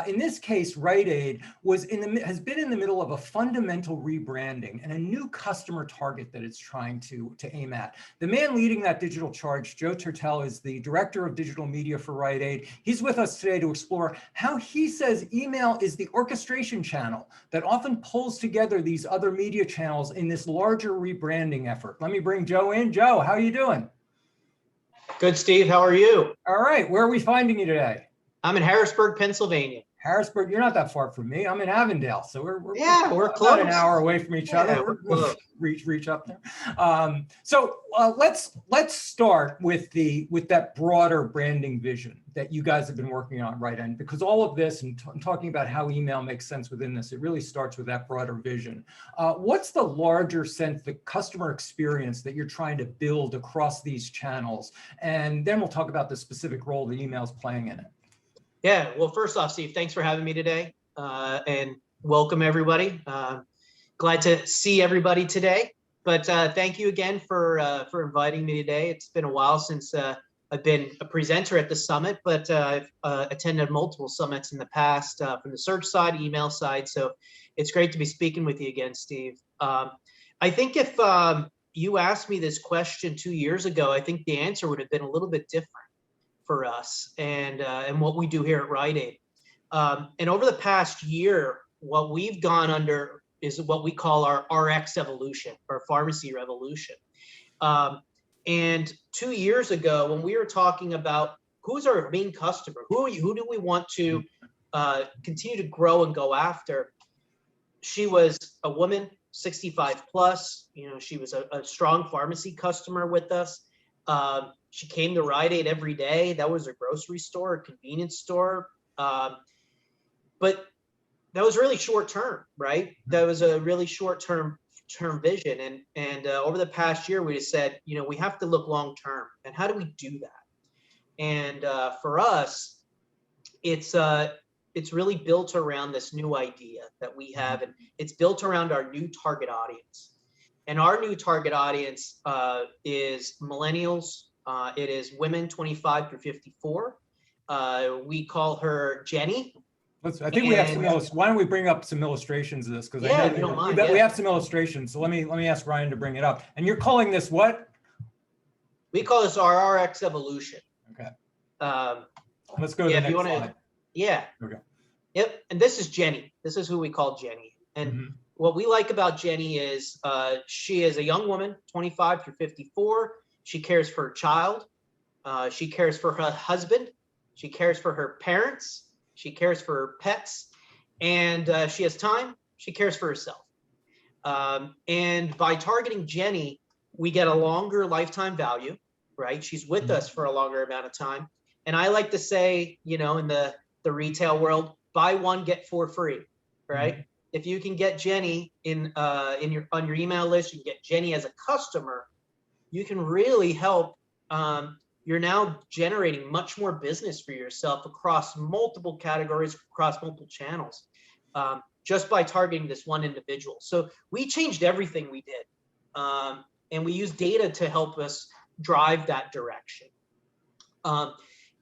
In this case, Rite-Aid has been in the middle of a fundamental rebranding and a new customer target that it's trying to aim at. The man leading that digital charge, Joe Tertel, is the director of digital media for Rite-Aid. He's with us today to explore how he says email is the orchestration channel that often pulls together these other media channels in this larger rebranding effort. Let me bring Joe in. Joe, how are you doing? Good, Steve. How are you? All right. Where are we finding you today? I'm in Harrisburg, Pennsylvania. Harrisburg, you're not that far from me. I'm in Avondale, so we're close. About an hour away from each other. We're reach up there. Let's start with that broader branding vision that you guys have been working on, right? And because all of this and talking about how email makes sense within this, it really starts with that broader vision. What's the larger sense, the customer experience that you're trying to build across these channels? And then we'll talk about the specific role the email is playing in it. Yeah, well, first off, Steve, thanks for having me today, and welcome everybody. Glad to see everybody today. But thank you again for inviting me today. It's been a while since I've been a presenter at the summit, but I've attended multiple summits in the past from the search side, email side. So it's great to be speaking with you again, Steve. I think if you asked me this question 2 years ago, I think the answer would have been a little bit different for us and what we do here at Rite-Aid. And over the past year, what we've gone under is what we call our RX evolution, or pharmacy revolution. And 2 years ago, when we were talking about who's our main customer, who do we want to continue to grow and go after, she was a woman, 65 plus. You know, she was a strong pharmacy customer with us. She came to Rite-Aid every day. That was a grocery store, a convenience store. But that was really short term, right? That was a really short term vision. And over the past year, we just said, you know, we have to look long term. And how do we do that? And for us, it's really built around this new idea that we have, and it's built around our new target audience. And our new target audience is millennials. It is women 25 through 54. We call her Jenny. I think we have some. Why don't we bring up some illustrations of this? Because yeah, I know you don't mind, we have some illustrations. So let me ask Ryan to bring it up. And you're calling this what? We call this our RX evolution. Okay. Let's go to the next slide. Yeah. Okay. Yep. And this is Jenny. This is who we call Jenny. And what we like about Jenny is she is a young woman, 25 through 54. She cares for her child. She cares for her husband. She cares for her parents. She cares for her pets. And she has time. She cares for herself. And by targeting Jenny, we get a longer lifetime value, right? She's with us for a longer amount of time. And I like to say, you know, in the retail world, buy one, get four free, right? If you can get Jenny on your email list, you can get Jenny as a customer, you can really help. You're now generating much more business for yourself across multiple categories, across multiple channels, just by targeting this one individual. So we changed everything we did. And we use data to help us drive that direction.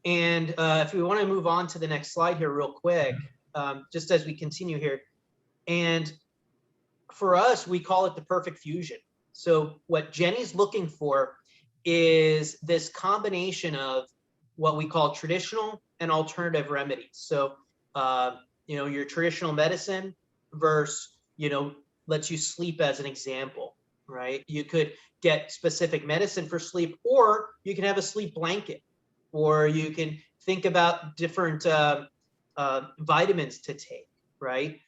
If we want to move on to the next slide here real quick, just as we continue here. And for us, we call it the perfect fusion. So what Jenny's looking for is this combination of what we call traditional and alternative remedies. So, you know, your traditional medicine versus, you know, let's use sleep as an example, right? You could get specific medicine for sleep, or you can have a sleep blanket, or you can think about different vitamins to take, right?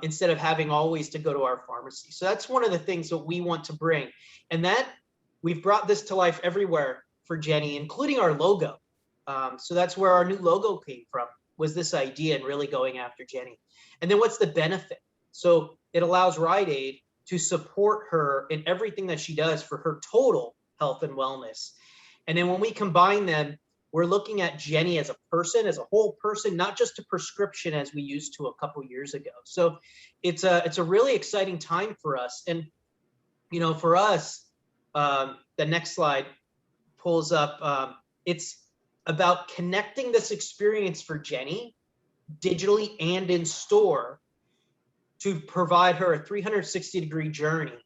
Instead of having always to go to our pharmacy. So that's one of the things that we want to bring. And that we've brought this to life everywhere for Jenny, including our logo. So that's where our new logo came from, was this idea and really going after Jenny. And then what's the benefit? So it allows Rite-Aid to support her in everything that she does for her total health and wellness. And then when we combine them, we're looking at Jenny as a person, as a whole person, not just a prescription as we used to a couple years ago. So it's a really exciting time for us. And, you know, for us, the next slide pulls up, it's about connecting this experience for Jenny digitally and in store to provide her a 360-degree journey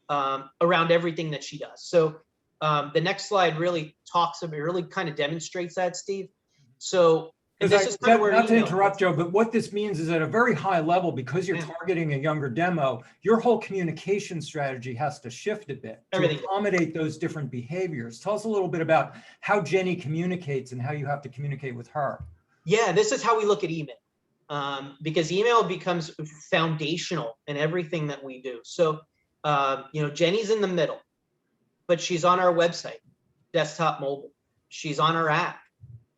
around everything that she does. So the next slide really really kind of demonstrates that, Steve. So, and this is kind of where not to interrupt, Joe, but what this means is at a very high level, because you're targeting a younger demo, your whole communication strategy has to shift a bit to accommodate those different behaviors. Tell us a little bit about how Jenny communicates and how you have to communicate with her. Yeah, this is how we look at email, because email becomes foundational in everything that we do. So, you know, Jenny's in the middle, but she's on our website, desktop, mobile. She's on our app.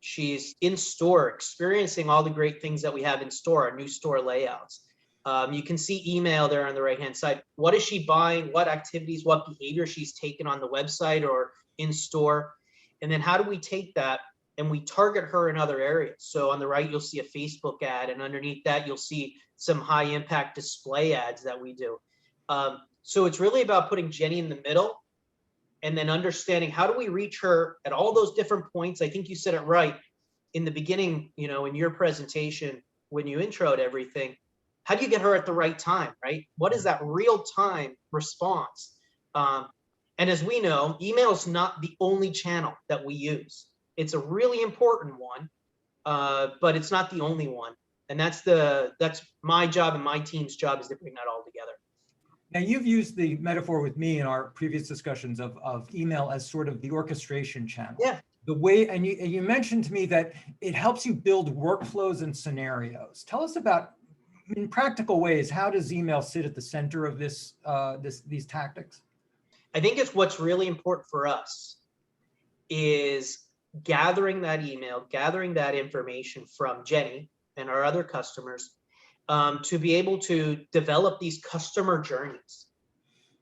She's in store, experiencing all the great things that we have in store, our new store layouts. You can see email there on the right-hand side. What is she buying? What activities, what behavior she's taken on the website or in store? And then how do we take that and we target her in other areas? So on the right, you'll see a Facebook ad, and underneath that, you'll see some high impact display ads that we do. So it's really about putting Jenny in the middle and then understanding how do we reach her at all those different points. I think you said it right in the beginning, you know, in your presentation, when you introed everything, how do you get her at the right time, right? What is that real time response? And as we know, email is not the only channel that we use. It's a really important one, but it's not the only one. And that's my job and my team's job, is to bring that all together. Now, you've used the metaphor with me in our previous discussions of email as sort of the orchestration channel. Yeah. The way, and you mentioned to me that it helps you build workflows and scenarios. Tell us about, in practical ways, how does email sit at the center of these tactics? I think it's what's really important for us is gathering that email, gathering that information from Jenny and our other customers, to be able to develop these customer journeys,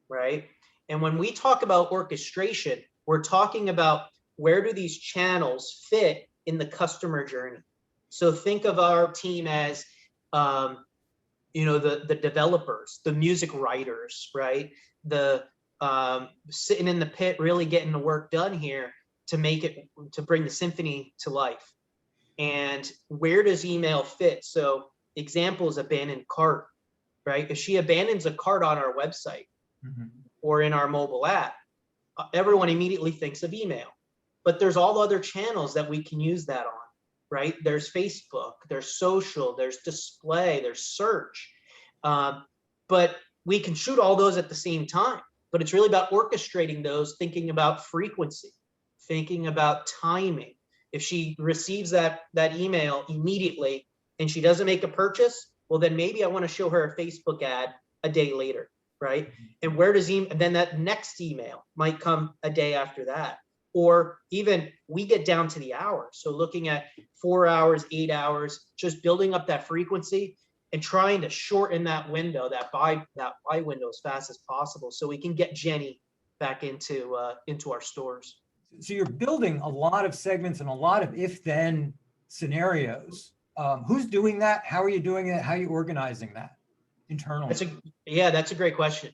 right? And when we talk about orchestration, we're talking about where do these channels fit in the customer journey. So think of our team as, you know, the developers, the music writers, right? The sitting in the pit, really getting the work done here to bring the symphony to life. And where does email fit? So examples, abandoned cart, right? If she abandons a cart on our website or in our mobile app, everyone immediately thinks of email. But there's all other channels that we can use that on, right? There's Facebook, there's social, there's display, there's search. But we can shoot all those at the same time. But it's really about orchestrating those, thinking about frequency, thinking about timing. If she receives that email immediately and she doesn't make a purchase, well, then maybe I want to show her a Facebook ad a day later, right? And where does then that next email might come a day after that. Or even we get down to the hours. So looking at 4 hours, 8 hours, just building up that frequency and trying to shorten that window, that buy window as fast as possible, so we can get Jenny back into our stores. So you're building a lot of segments and a lot of if-then scenarios. Who's doing that? How are you doing it? How are you organizing that internally? That's a great question.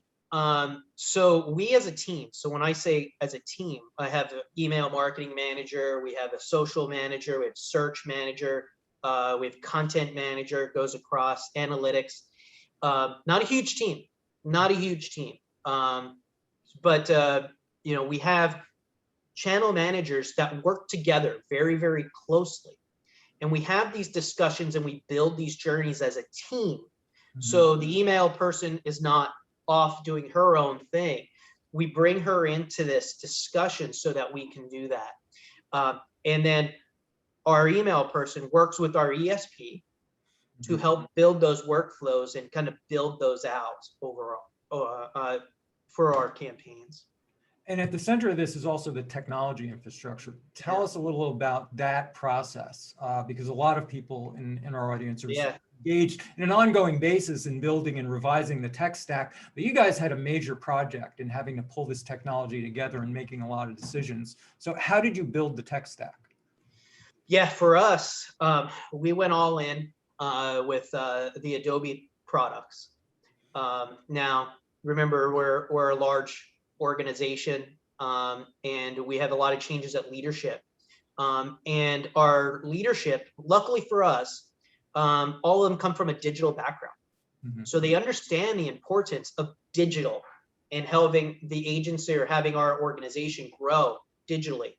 So we as a team, so when I say as a team, I have an email marketing manager, we have a social manager, we have search manager, we have content manager, goes across analytics. Not a huge team, but you know, we have channel managers that work together very, very closely. And we have these discussions and we build these journeys as a team. So the email person is not off doing her own thing. We bring her into this discussion so that we can do that. And then our email person works with our ESP to help build those workflows and kind of build those out overall for our campaigns. And at the center of this is also the technology infrastructure. Tell us a little about that process, because a lot of people in our audience are engaged in an ongoing basis in building and revising the tech stack. But you guys had a major project in having to pull this technology together and making a lot of decisions. So how did you build the tech stack? Yeah, for us, we went all in with the Adobe products. Now, remember, we're a large organization, and we have a lot of changes at leadership. And our leadership, luckily for us, all of them come from a digital background. Mhm. So they understand the importance of digital and having the agency or having our organization grow digitally.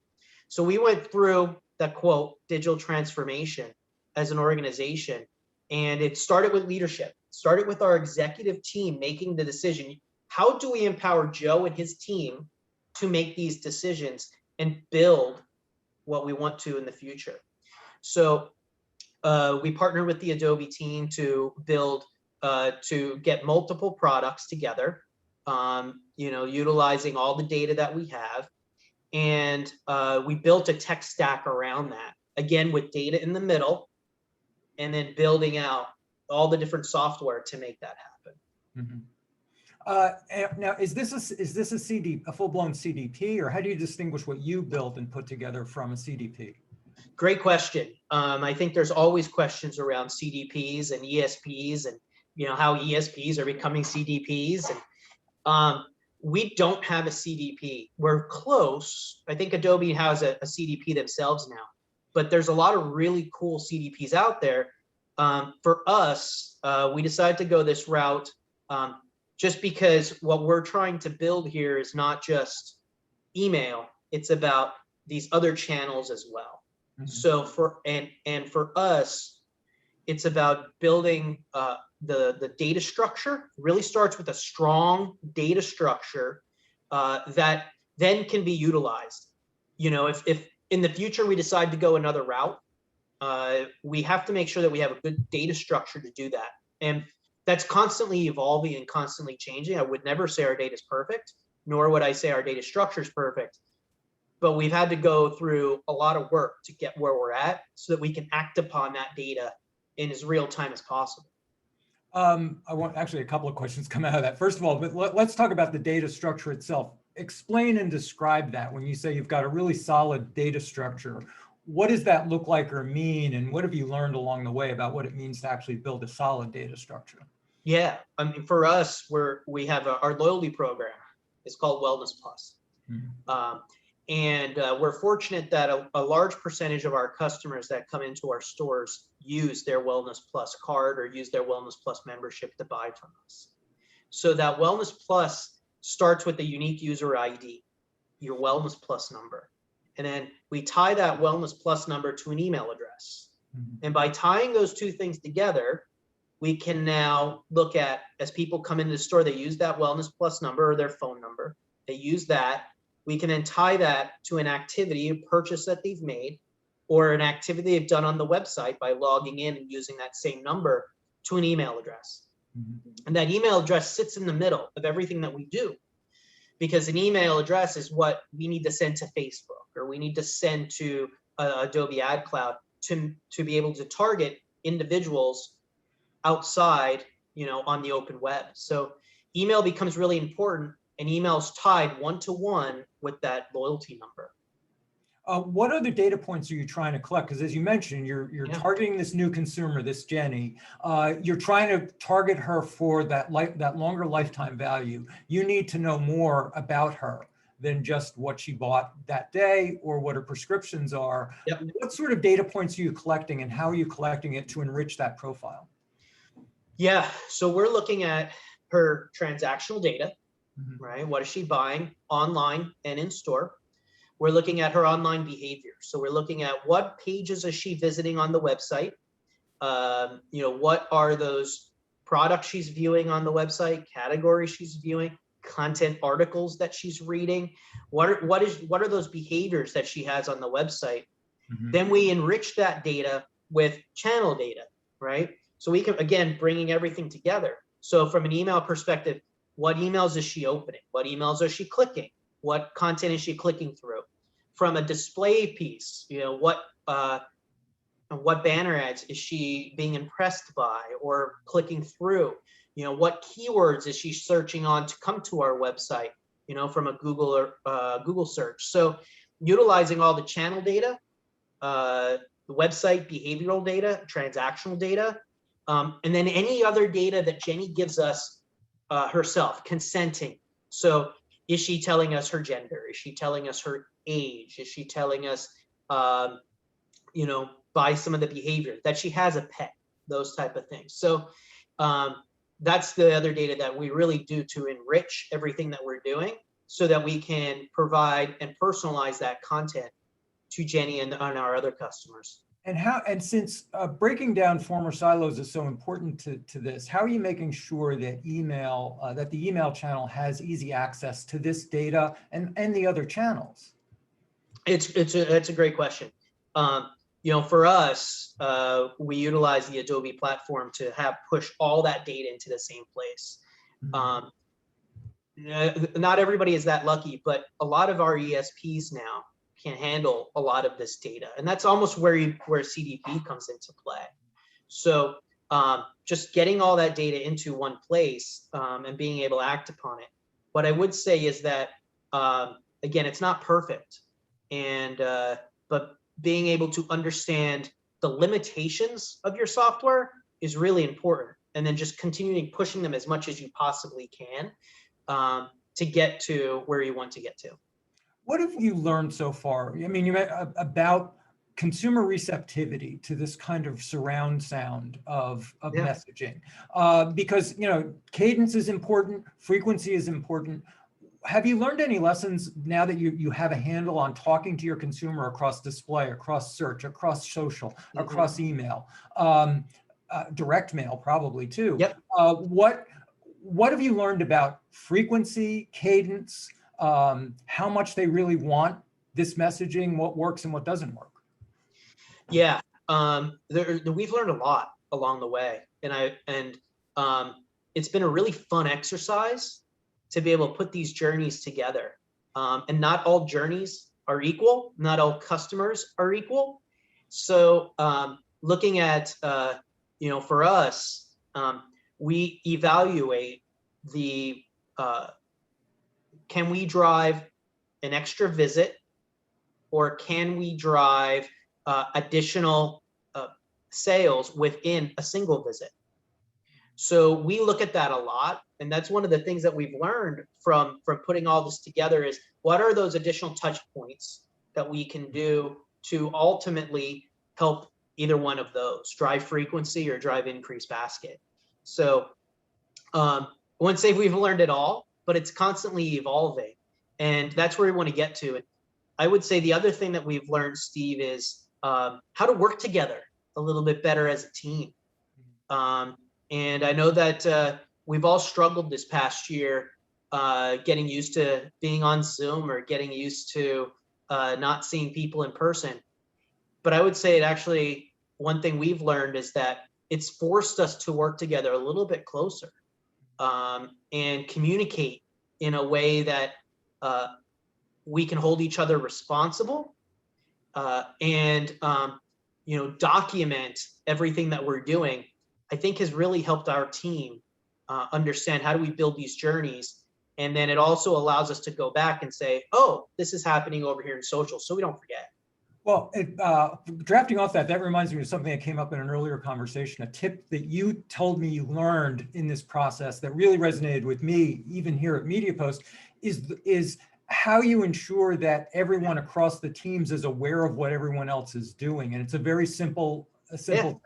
So we went through that quote, digital transformation as an organization. And it started with leadership, started with our executive team making the decision. How do we empower Joe and his team to make these decisions and build what we want to in the future? So we partnered with the Adobe team to build, to get multiple products together, utilizing all the data that we have. And we built a tech stack around that, again, with data in the middle, and then building out all the different software to make that happen. Mm-hmm. Now, is this a full-blown CDP, or how do you distinguish what you built and put together from a CDP? Great question. I think there's always questions around CDPs and ESPs, and how ESPs are becoming CDPs. And we don't have a CDP. We're close. I think Adobe has a CDP themselves now, but there's a lot of really cool CDPs out there. For us, we decided to go this route just because what we're trying to build here is not just email, it's about these other channels as well. Mm-hmm. So for us, it's about building the data structure. It really starts with a strong data structure that then can be utilized. If in the future we decide to go another route, we have to make sure that we have a good data structure to do that. And that's constantly evolving and constantly changing. I would never say our data is perfect, nor would I say our data structure is perfect. But we've had to go through a lot of work to get where we're at so that we can act upon that data in as real time as possible. I want actually a couple of questions come out of that. First of all, but let's talk about the data structure itself. Explain and describe that. When you say you've got a really solid data structure, what does that look like or mean? And what have you learned along the way about what it means to actually build a solid data structure? Yeah, I mean, for us, we have our loyalty program. It's called Wellness Plus. Mm-hmm. And we're fortunate that a large percentage of our customers that come into our stores use their Wellness Plus card or use their Wellness Plus membership to buy from us. So that Wellness Plus starts with a unique user ID, your Wellness Plus number. And then we tie that Wellness Plus number to an email address. Mm-hmm. And by tying those two things together, we can now look at, as people come into the store, they use that Wellness Plus number or their phone number. They use that. We can then tie that to an activity, a purchase that they've made, or an activity they've done on the website by logging in and using that same number to an email address. Mm-hmm. And that email address sits in the middle of everything that we do, because an email address is what we need to send to Facebook, or we need to send to Adobe Ad Cloud to be able to target individuals outside, on the open web. So email becomes really important, and email's tied one-to-one with that loyalty number. What other data points are you trying to collect? Because as you mentioned, you're targeting this new consumer, this Jenny. You're trying to target her for that longer lifetime value. You need to know more about her than just what she bought that day or what her prescriptions are. Yep. What sort of data points are you collecting, and how are you collecting it to enrich that profile? Yeah, so we're looking at her transactional data, mm-hmm. right? What is she buying online and in store? We're looking at her online behavior. So we're looking at what pages is she visiting on the website? What are those products she's viewing on the website, categories she's viewing, content articles that she's reading? What are those behaviors that she has on the website? Mm-hmm. Then we enrich that data with channel data, right? So we can, again, bringing everything together. So from an email perspective, what emails is she opening? What emails is she clicking? What content is she clicking through? From a display piece, what banner ads is she being impressed by or clicking through? What keywords is she searching on to come to our website, from a Google search. So utilizing all the channel data, the website behavioral data, transactional data, and then any other data that Jenny gives us herself, consenting. So is she telling us her gender? Is she telling us her age? Is she telling us, by some of the behavior that she has a pet? those type of things. So that's the other data that we really do to enrich everything that we're doing so that we can provide and personalize that content to Jenny and our other customers. And since breaking down former silos is so important to this, how are you making sure that that the email channel has easy access to this data and the other channels? It's a great question. For us, we utilize the Adobe platform to push all that data into the same place. Not everybody is that lucky, but a lot of our ESPs now can handle a lot of this data, and that's almost where CDP comes into play. So just getting all that data into one place and being able to act upon it. What I would say is that again, it's not perfect, and but being able to understand the limitations of your software is really important, and then just continuing pushing them as much as you possibly can to get to where you want to get to. What have you learned so far? I mean, you about consumer receptivity to this kind of surround sound of messaging, because cadence is important, frequency is important. Have you learned any lessons now that you have a handle on talking to your consumer across display, across search, across social, across email, direct mail probably too? Yep. What have you learned about frequency, cadence, how much they really want this messaging, what works and what doesn't work? Yeah, we've learned a lot along the way, and it's been a really fun exercise to be able to put these journeys together. And not all journeys are equal, not all customers are equal. So looking at, for us, we evaluate can we drive an extra visit, or can we drive additional sales within a single visit? So we look at that a lot, and that's one of the things that we've learned from putting all this together is what are those additional touch points that we can do to ultimately help either one of those, drive frequency or drive increased basket. So I wouldn't say we've learned it all, but it's constantly evolving, and that's where we want to get to. And I would say the other thing that we've learned, Steve, is how to work together a little bit better as a team. And I know that we've all struggled this past year getting used to being on Zoom or getting used to not seeing people in person. But I would say one thing we've learned is that it's forced us to work together a little bit closer and communicate in a way that we can hold each other responsible and document everything that we're doing. I think has really helped our team understand how do we build these journeys. And then it also allows us to go back and say, oh, this is happening over here in social, so we don't forget. Well, drafting off that reminds me of something that came up in an earlier conversation, a tip that you told me you learned in this process that really resonated with me, even here at MediaPost, is how you ensure that everyone across the teams is aware of what everyone else is doing. And it's a very simple step.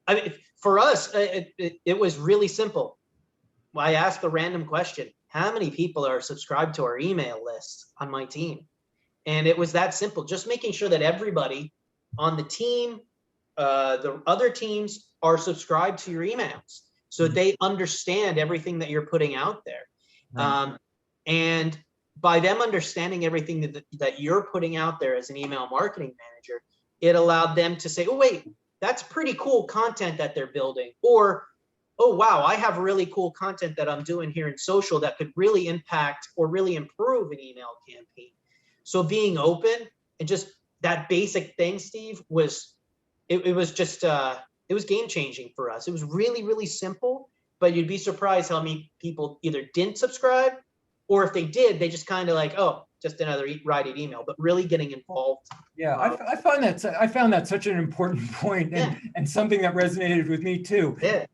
I mean, for us, it was really simple. I asked a random question: how many people are subscribed to our email list on my team? And it was that simple, just making sure that everybody on the team, the other teams, are subscribed to your emails so that they understand everything that you're putting out there. Right. And by them understanding everything that you're putting out there as an email marketing manager, it allowed them to say, oh, wait, that's pretty cool content that they're building. Or, oh, wow, I have really cool content that I'm doing here in social that could really impact or really improve an email campaign. So being open and just that basic thing, Steve, was game changing for us. It was really, really simple, but you'd be surprised how many people either didn't subscribe, or if they did, they just kind of like, oh, just another Rite-Aid email, but really getting involved. Yeah, I found that such an important point and something that resonated with me too. Yeah.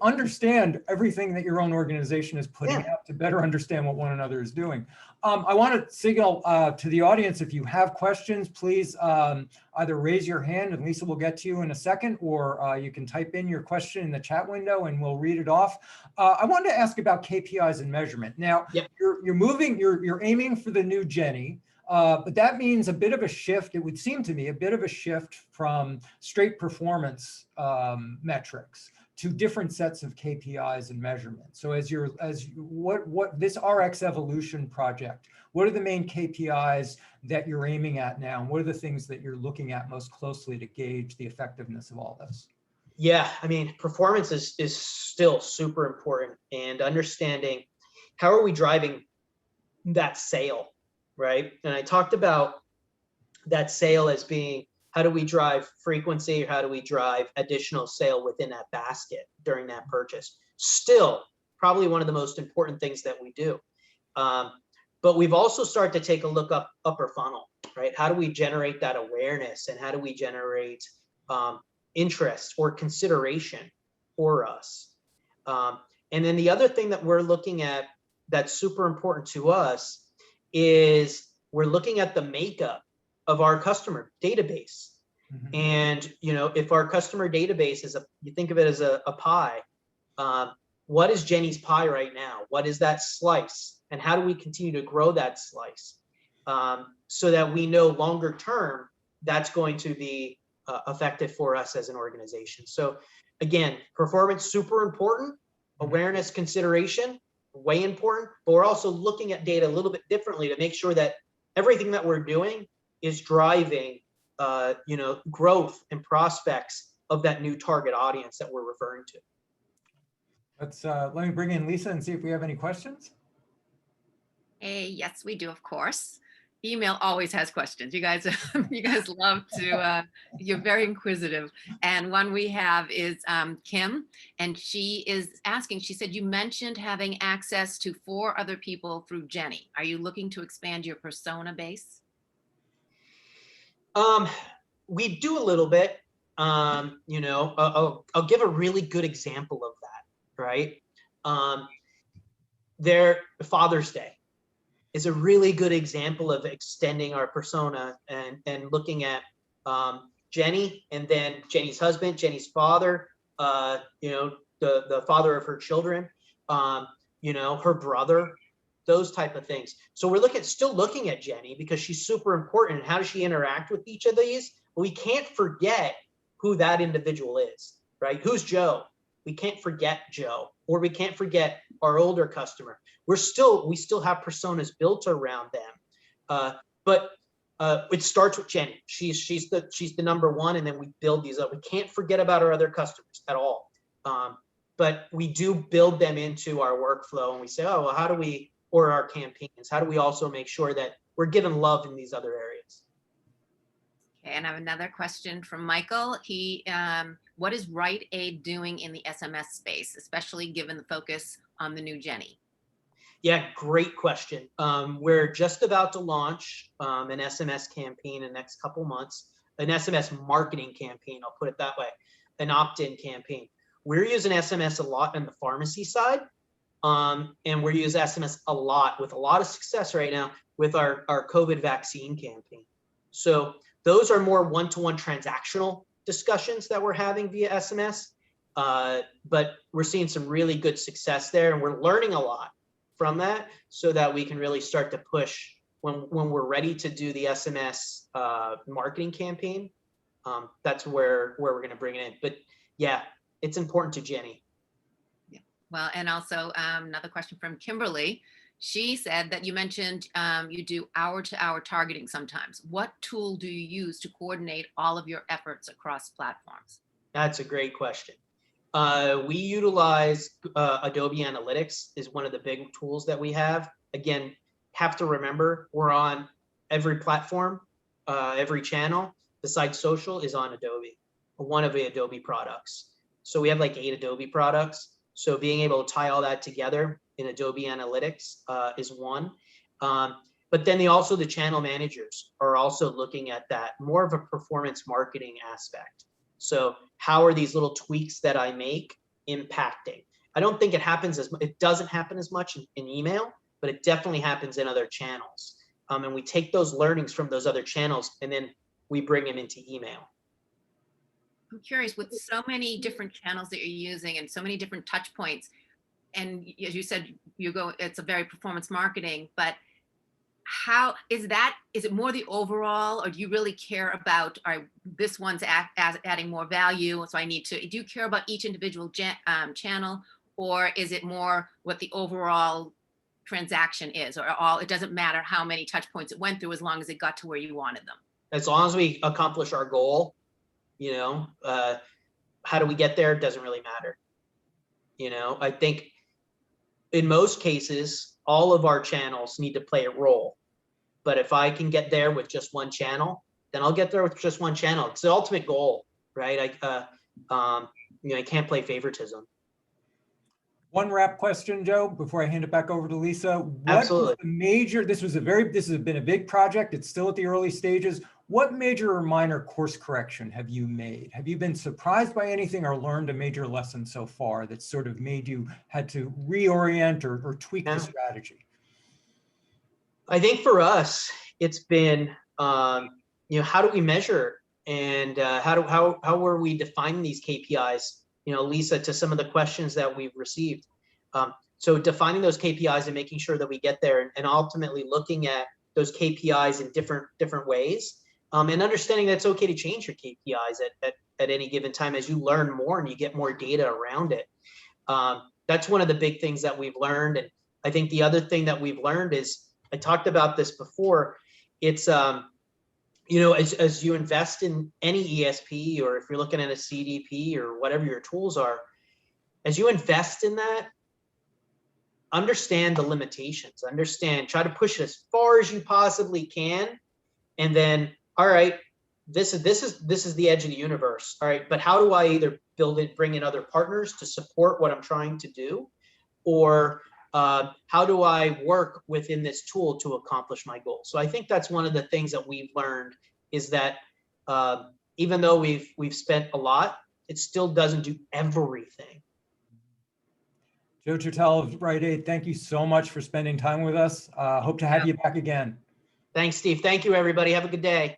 understand everything that your own organization is putting out to better understand what one another is doing. I want to signal to the audience, if you have questions, please either raise your hand and Lisa will get to you in a second, or you can type in your question in the chat window and we'll read it off. I wanted to ask about KPIs and measurement. Now, you're aiming for the new Jenny. But that means a bit of a shift, it would seem to me, a bit of a shift from straight performance metrics to different sets of KPIs and measurements. So what this RX Evolution project, what are the main KPIs that you're aiming at now? And what are the things that you're looking at most closely to gauge the effectiveness of all this? Yeah, I mean, performance is still super important, and understanding how are we driving that sale, right? And I talked about that sale as being, how do we drive frequency, or how do we drive additional sale within that basket during that purchase? Still, probably one of the most important things that we do. But we've also started to take a look upper funnel, right? How do we generate that awareness, and how do we generate interest or consideration for us? And then the other thing that we're looking at that's super important to us is we're looking at the makeup of our customer database. Mm-hmm. And, you know, if our customer database is you think of it as a pie, what is Jenny's pie right now? What is that slice? And how do we continue to grow that slice so that we know longer term that's going to be effective for us as an organization? So again, performance, super important. Awareness, consideration, way important. But we're also looking at data a little bit differently to make sure that everything that we're doing is driving, you know, growth and prospects of that new target audience that we're referring to. Let's let me bring in Lisa and see if we have any questions. Hey, yes, we do, of course. Email always has questions. You guys, you guys love to. You're very inquisitive. And one we have is Kim, and she is asking. She said you mentioned having access to 4 other people through Jenny. Are you looking to expand your persona base? We do a little bit. You know, I'll give a really good example of that. Right? Father's Day is a really good example of extending our persona and looking at Jenny, and then Jenny's husband, Jenny's father, you know, the father of her children, you know, her brother, those type of things. So we're still looking at Jenny because she's super important. How does she interact with each of these? But we can't forget who that individual is, right? Who's Joe? We can't forget Joe, or we can't forget our older customer. We still have personas built around them, but it starts with Jenny. She's the number one, and then we build these up. We can't forget about our other customers at all, but we do build them into our workflow, and we say, oh, well, how do we, or our campaigns, how do we also make sure that we're giving love in these other areas? Okay, and I have another question from Michael. What is Rite-Aid doing in the SMS space, especially given the focus on the new Jenny? Yeah, great question. We're just about to launch an SMS campaign in the next couple months, an SMS marketing campaign, I'll put it that way, an opt-in campaign. We're using SMS a lot on the pharmacy side, and we're using SMS a lot with a lot of success right now with our COVID vaccine campaign. So those are more one-to-one transactional discussions that we're having via SMS, but we're seeing some really good success there, and we're learning a lot from that so that we can really start to push when we're ready to do the SMS marketing campaign. That's where we're going to bring it in. But yeah, it's important to Jenny. Yeah. Well, and also another question from Kimberly. She said that you mentioned you do hour-to-hour targeting sometimes. What tool do you use to coordinate all of your efforts across platforms? That's a great question. We utilize Adobe Analytics is one of the big tools that we have. Again, have to remember we're on every platform, every channel besides social is on Adobe, one of the Adobe products. So we have like 8 Adobe products. So being able to tie all that together in Adobe Analytics is one. But then also the channel managers are also looking at that, more of a performance marketing aspect. So how are these little tweaks that I make impacting. I don't think it happens it doesn't happen as much in email, but it definitely happens in other channels. And we take those learnings from those other channels and then we bring them into email. I'm curious, with so many different channels that you're using and so many different touch points, and as you said, it's a very performance marketing, but how is it more the overall, or do you really care about, all right, this one's adding more value, so do you care about each individual channel, or is it more what the overall transaction is, or it doesn't matter how many touch points it went through as long as it got to where you wanted them? As long as we accomplish our goal, you know, how do we get there? It doesn't really matter. You know, I think in most cases, all of our channels need to play a role. But if I can get there with just one channel, then I'll get there with just one channel. It's the ultimate goal, right? You know, I can't play favoritism. One wrap question, Joe, before I hand it back over to Lisa. Absolutely. This has been a big project. It's still at the early stages. What major or minor course correction have you made? Have you been surprised by anything or learned a major lesson so far that sort of made you had to reorient or tweak the strategy? I think for us, it's been, you know, how do we measure, and how were we defining these KPIs? You know, Lisa, to some of the questions that we've received. So defining those KPIs and making sure that we get there, and ultimately looking at those KPIs in different ways, and understanding that it's okay to change your KPIs at any given time as you learn more and you get more data around it. That's one of the big things that we've learned. And I think the other thing that we've learned is, I talked about this before, it's, you know, as you invest in any ESP, or if you're looking at a CDP or whatever your tools are, as you invest in that, understand the limitations, try to push it as far as you possibly can. And then, all right, this is the edge of the universe. All right, but how do I either bring in other partners to support what I'm trying to do, or how do I work within this tool to accomplish my goal? So I think that's one of the things that we've learned, is that even though we've spent a lot, it still doesn't do everything. Joe Tertel of Rite-Aid, thank you so much for spending time with us. Hope to have you back again. Thanks, Steve. Thank you, everybody. Have a good day.